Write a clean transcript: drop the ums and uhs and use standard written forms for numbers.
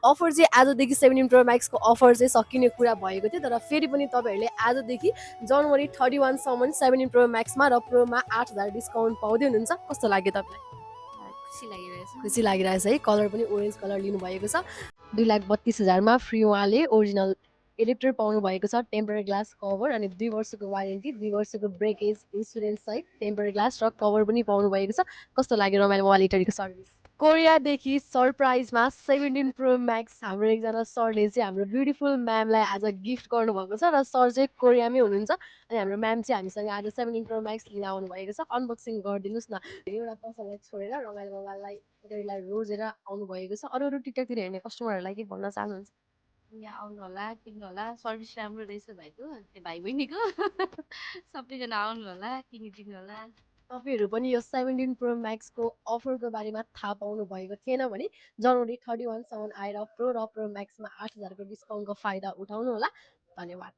Offer चाहिँ आजदेखि 17 pro म्याक्सको offer चाहिँ सकिने कुरा भएको थियो, तर फेरि पनि तपाईँहरूले आजदेखि जनवरी 31 सम्म 17 प्रो म्याक्समा र प्रोमा 8,000 डिस्काउन्ट पाउँदै हुनुहुन्छ। कस्तो लाग्यो तपाईँलाई? खुसी लागिरहेछ। खुसी लागिरहेछ है। कलर पनि ओरेन्ज कलर लिनुभएको छ। 2,32,000मा फ्री उहाँले ओरिजिनल एडेप्टर पाउनु भएको छ, टेम्पर ग्लास कभर अनि 2 वर्षको वारेन्टी, 2 वर्षको ब्रेकेज इन्सुरेन्स सहित टेम्पर ग्लास र कभर पनि पाउनु भएको छ। कस्तो लाग्यो रमाइलो मोबाइल इटरीको सर्भिस? कोरियादेखि सरप्राइजमा 17 प्रो म्याक्स हाम्रो एकजना सरले चाहिँ हाम्रो ब्युटिफुल म्यामलाई आज गिफ्ट गर्नुभएको छ र सर चाहिँ कोरियामै हुनुहुन्छ अनि हाम्रो म्याम चाहिँ हामीसँग आज 17 प्रो म्याक्स लिन आउनु भएको छ। अनबक्सिङ गरिदिनुहोस् न। एउटा पसललाई छोडेर रमाइलो मोबाइललाई इटरीलाई रोजेर आउनुभएको छ। अरू टिकटकतिर हेर्ने कस्टमरहरूलाई के भन्न चाहनुहुन्छ? यहाँ आउनु होला, किन्नु होला, सर्भिस राम्रो रहेछ भाइको, त्यो भाइ बहिनीको। सबैजना आउनु होला, किनिदिनु होला। तपाईँहरू पनि यो 17 प्रो म्याक्सको अफरको बारेमा थाहा पाउनु भएको थिएन भने जनवरी 31 सम्म आएर प्रो र प्रो म्याक्समा 8,000को डिस्काउन्टको फाइदा उठाउनु होला। धन्यवाद।